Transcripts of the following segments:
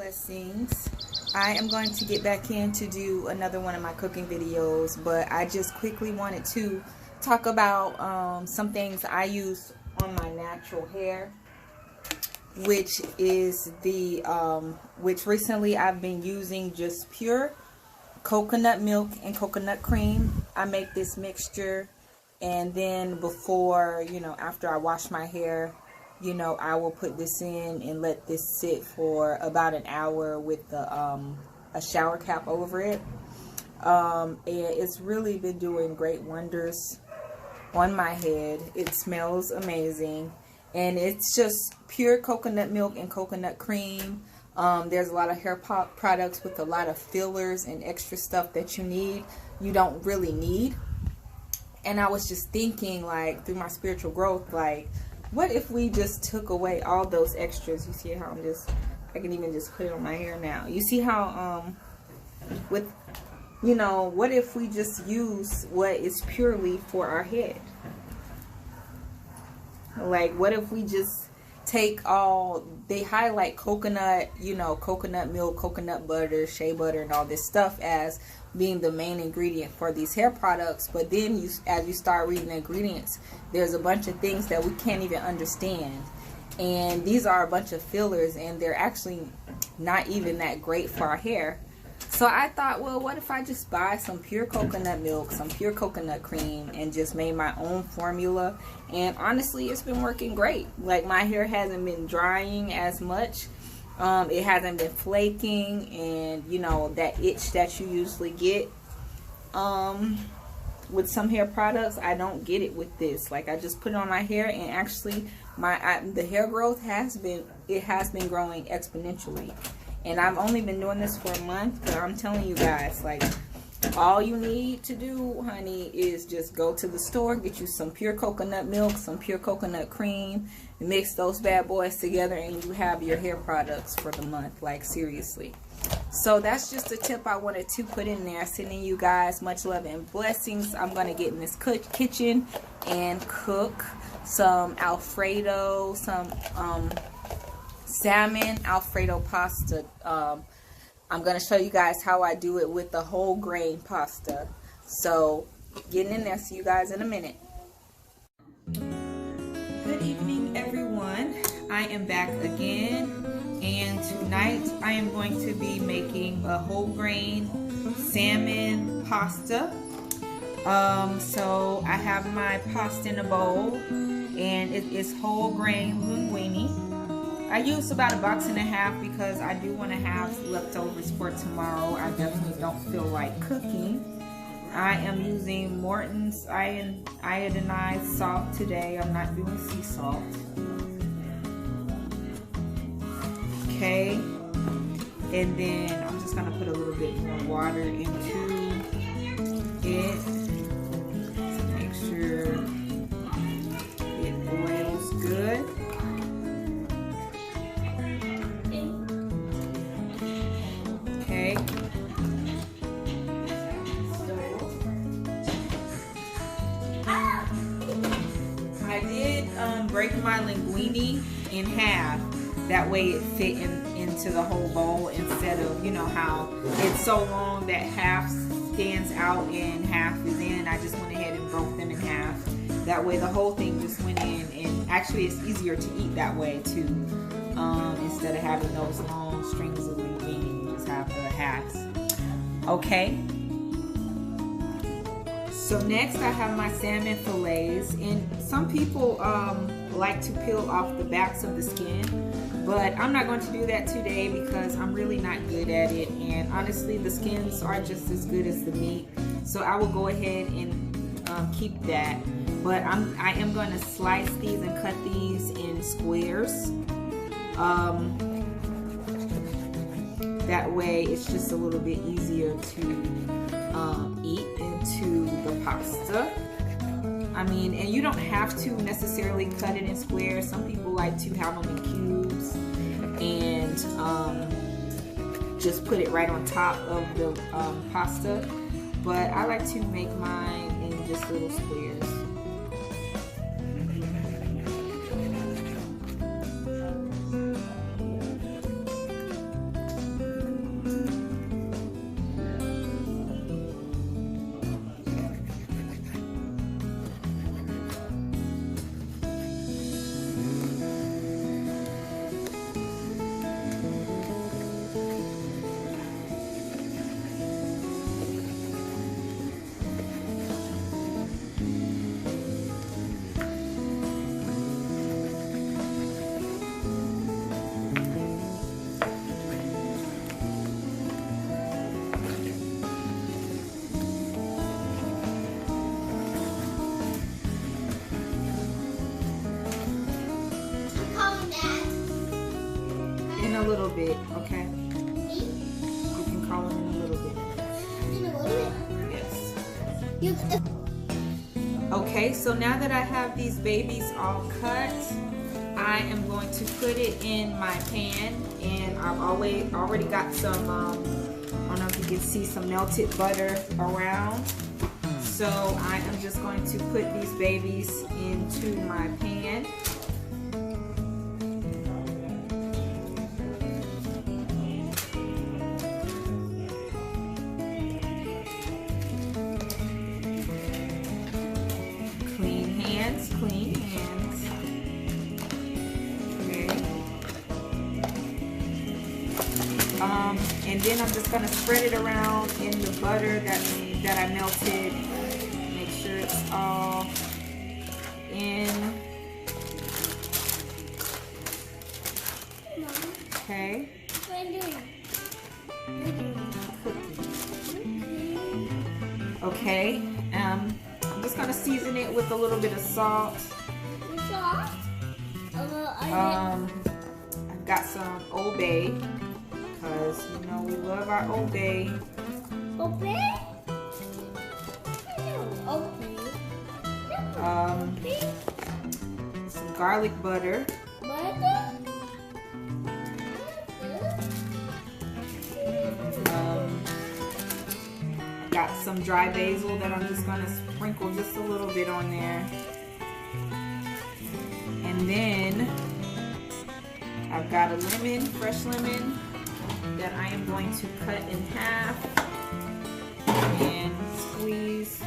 Blessings. I am going to get back in to do another one of my cooking videos, but I just quickly wanted to talk about some things I use on my natural hair, which is which recently I've been using just pure coconut milk and coconut cream. I make this mixture, and then before, after I wash my hair, I will put this in and let this sit for about an hour with a shower cap over it. And it's really been doing great wonders on my head. It smells amazing, and it's just pure coconut milk and coconut cream. There's a lot of hair products with a lot of fillers and extra stuff that you don't really need. And I was just thinking, like, through my spiritual growth, like, what if we just took away all those extras? You see how I can even just put it on my hair now. You see how, what if we just use what is purely for our head? Like, what if we just take they highlight coconut, coconut milk, coconut butter, shea butter, and all this stuff as being the main ingredient for these hair products, but then as you start reading the ingredients, there's a bunch of things that we can't even understand, and these are a bunch of fillers, and they're actually not even that great for our hair. So I thought, well, what if I just buy some pure coconut milk, some pure coconut cream, and just made my own formula? And honestly, it's been working great. Like, my hair hasn't been drying as much. It hasn't been flaking, and that itch that you usually get with some hair products, I don't get it with this. Like, I just put it on my hair, and actually the hair growth has been growing exponentially. And I've only been doing this for a month, but I'm telling you guys, like, all you need to do, honey, is just go to the store, get you some pure coconut milk, some pure coconut cream, and mix those bad boys together, and you have your hair products for the month. Like, seriously. So that's just a tip I wanted to put in there. Sending you guys much love and blessings. I'm going to get in this kitchen and cook some Alfredo, some salmon Alfredo pasta. I'm going to show you guys how I do it with the whole grain pasta. So, getting in there. See you guys in a minute. Good evening, everyone. I am back again, and tonight I am going to be making a whole grain salmon pasta. So I have my pasta in a bowl, and it is whole grain linguine. I use about 1.5 boxes because I do want to have leftovers for tomorrow. I definitely don't feel like cooking. I am using Morton's iodinized salt today. I'm not doing sea salt. Okay. And then I'm just going to put a little bit more water into it to make sure it boils good. Okay. I did break my linguine in half. That way it fit into the whole bowl, instead of, how it's so long that half stands out and half is in. I just went ahead and broke them in half. That way the whole thing just went in, and actually it's easier to eat that way too. Instead of having those long strings of linguine, you just have the halves. Okay. So next I have my salmon fillets, and some people like to peel off the backs of the skin, but I'm not going to do that today because I'm really not good at it, and honestly the skins are just as good as the meat, so I will go ahead and keep that. But I am going to slice these and cut these in squares. That way it's just a little bit easier to eat into the pasta. I mean, and you don't have to necessarily cut it in squares. Some people like to have them in cubes and just put it right on top of the pasta. But I like to make mine in just little squares. a little bit, okay? You can call in a little bit. Yes. Okay, so now that I have these babies all cut, I am going to put it in my pan, and I've already got some, I don't know if you can see, some melted butter around. So I am just going to put these babies into my pan. Clean hands. Okay. And then I'm just gonna spread it around in the butter that I melted. Make sure it's all in. Okay. Okay. I'm just gonna season it with a little bit of salt. I've got some Old Bay, because you know we love our Old Bay. Old Bay? Some garlic butter. Got some dry basil that I'm just gonna sprinkle just a little bit on there. And then I've got a lemon, fresh lemon, that I am going to cut in half and squeeze.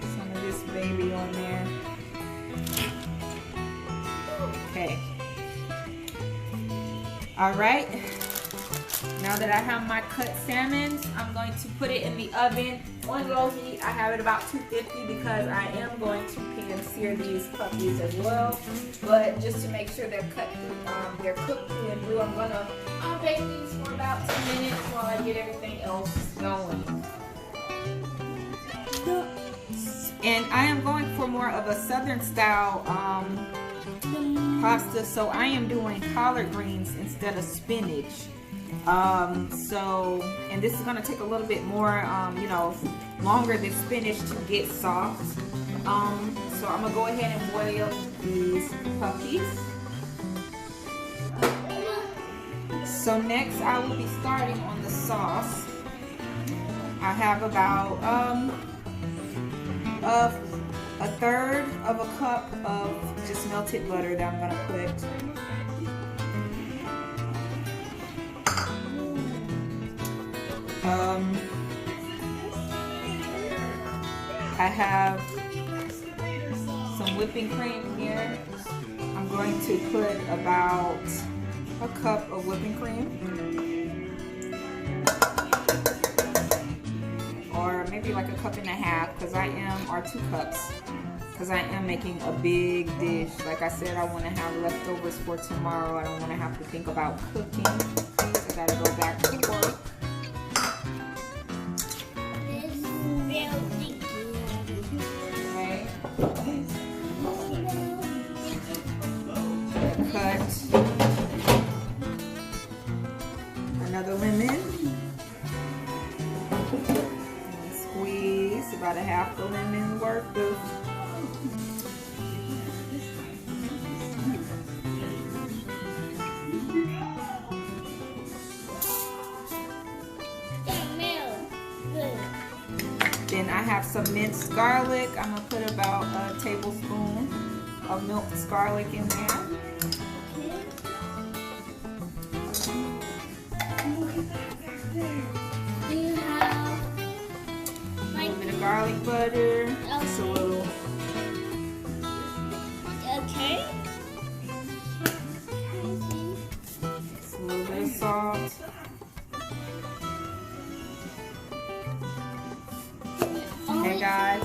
Some of this baby on there. Okay. All right. Now that I have my cut salmons, I'm going to put it in the oven on low heat. I have it about 250 because I am going to pan sear these puppies as well. But just to make sure they're cooked through and through, I'm gonna bake these for about 10 minutes while I get everything else going. And I am going for more of a southern style pasta, so I am doing collard greens instead of spinach. And this is going to take a little bit more, longer than spinach to get soft. So I'm going to go ahead and boil these puppies. So next I will be starting on the sauce. I have about a third of a cup of just melted butter that I'm going to put. I have some whipping cream here. I'm going to put about a cup of whipping cream, or maybe like a cup and a half, or 2 cups, because I am making a big dish. Like I said, I want to have leftovers for tomorrow. I don't want to have to think about cooking. I gotta go back to work. Cut another lemon and squeeze about a half the lemon worth of Then I have some minced garlic. I'm gonna put about a tablespoon of minced garlic in there. Do you have A little bit of garlic butter, just a little. Okay. Just a little bit of salt. Okay, guys.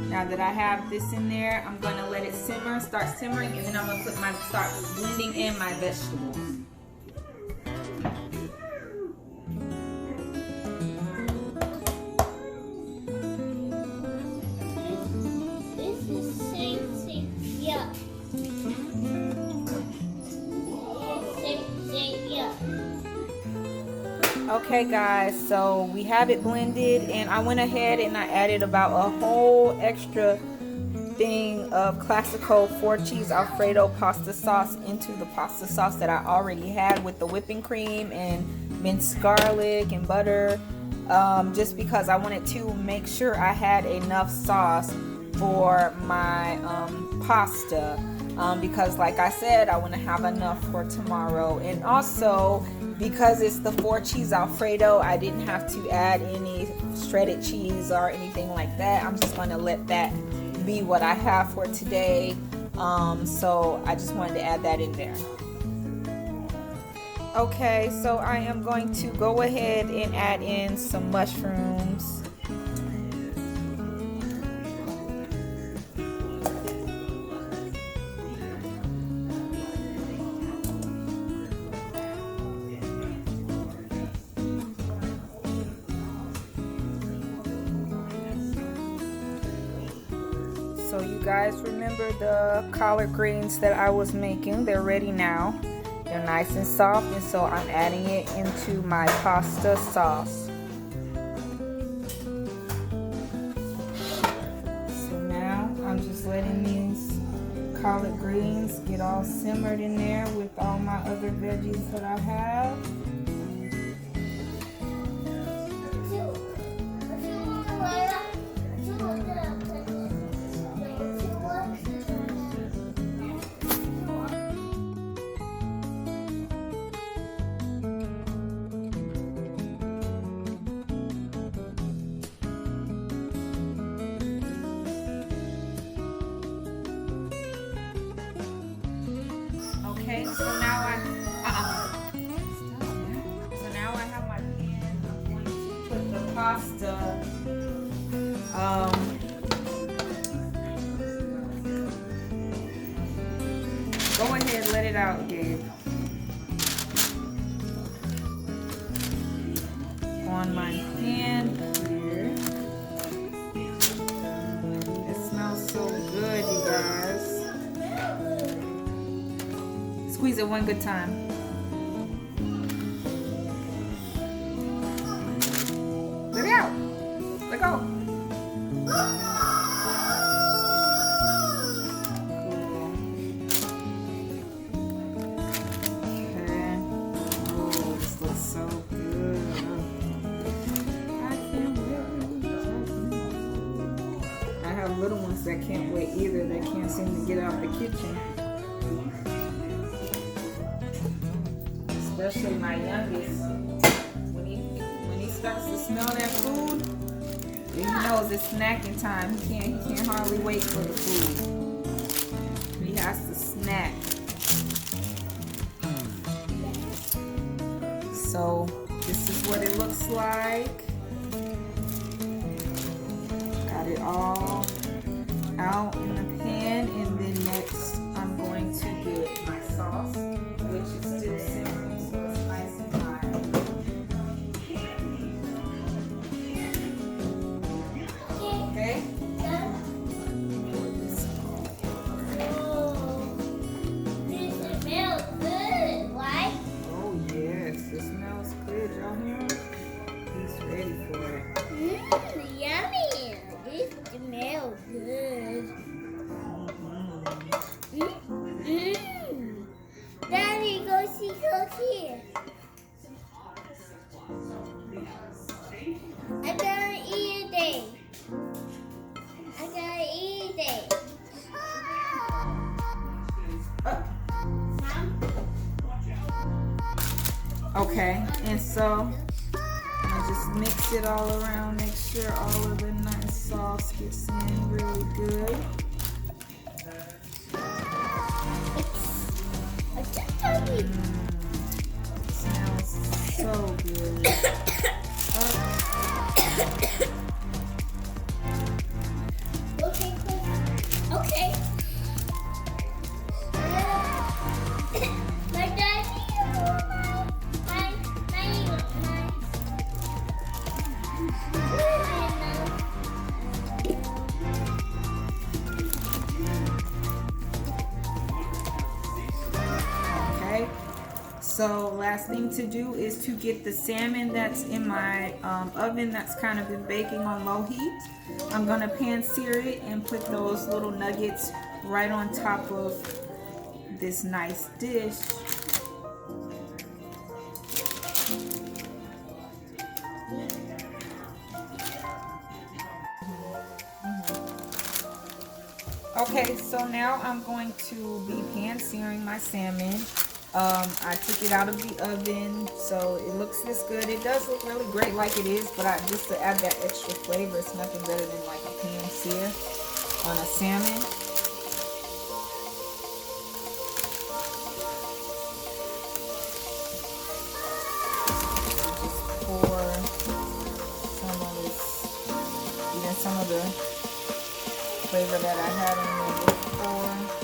Now that I have this in there, I'm gonna let it simmer, start simmering, and then I'm gonna start blending in my vegetables. This is same. Yeah. Okay guys, so we have it blended, and I went ahead and I added about a whole extra thing of classical 4-cheese Alfredo pasta sauce into the pasta sauce that I already had with the whipping cream and minced garlic and butter, just because I wanted to make sure I had enough sauce for my pasta, because like I said, I want to have enough for tomorrow. And also because it's the 4-cheese Alfredo, I didn't have to add any shredded cheese or anything like that. I'm just going to let that be what I have for today. So I just wanted to add that in there. Okay, so I am going to go ahead and add in some mushrooms. So you guys remember the collard greens that I was making? They're ready now. They're nice and soft, and so I'm adding it into my pasta sauce. So now I'm just letting these collard greens get all simmered in there with all my other veggies that I have. Okay, so now I have my pan. I'm going to put the pasta go ahead, let it out, Gabe. On my pan here. It smells so good, you guys. Squeeze it one good time. Let it out. Let go. Okay. Oh, this looks so good. I can't wait. I have little ones that can't wait either. They can't seem to get out the kitchen. Especially my youngest, when he starts to smell that food, he knows it's snacking time. He can't hardly wait for the food. He has to snack. So this is what it looks like. Got it all out in the pan, and then next I'm going to get my sauce, which is still simmering. Yummy! This smells good. Daddy, go see Cookie. I gotta eat it. I gotta eat it. Okay, and so I just mix it all around, make sure all of the nice sauce gets in really good. It smells so good. Okay. My daddy, So last thing to do is to get the salmon that's in my oven that's kind of been baking on low heat. I'm gonna pan sear it and put those little nuggets right on top of this nice dish. Okay, so now I'm going to be pan searing my salmon. I took it out of the oven, so it looks this good. It does look really great like it is, but just to add that extra flavor, it's nothing better than like a pan sear on a salmon. Just pour some of this, even some of the flavor that I had in there before.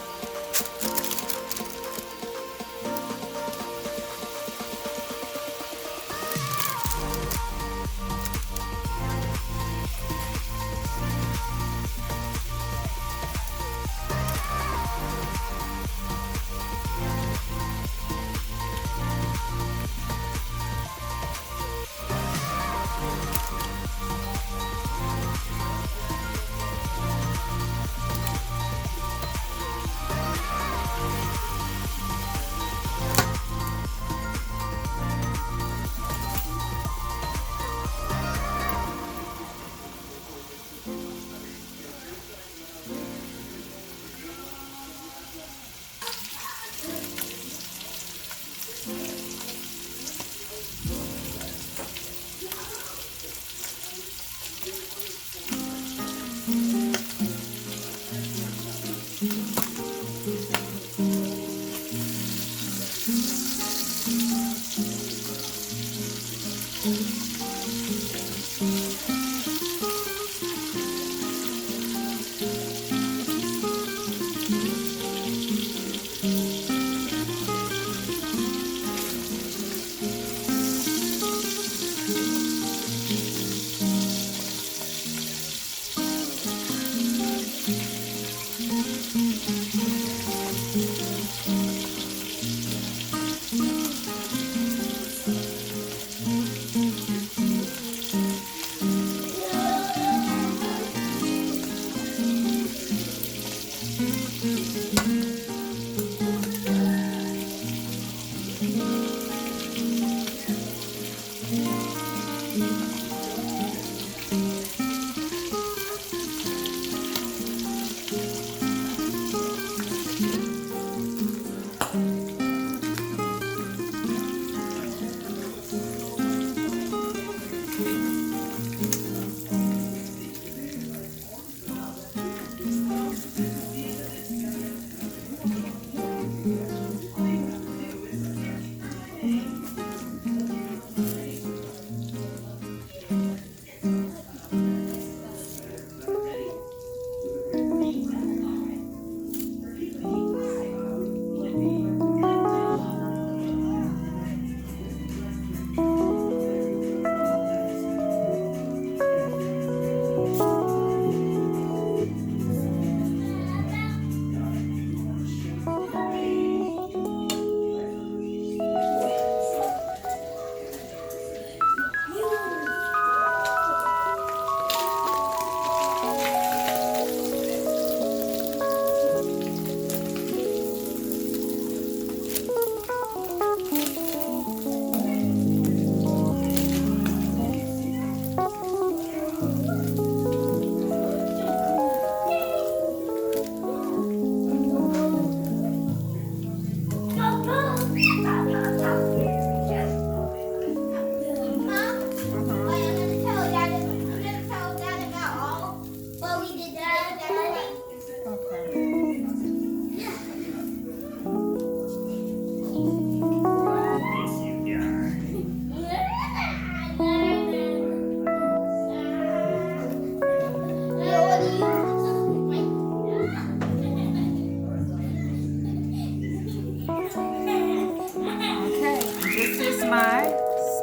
My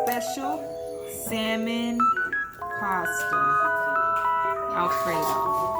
special salmon pasta, Alfredo.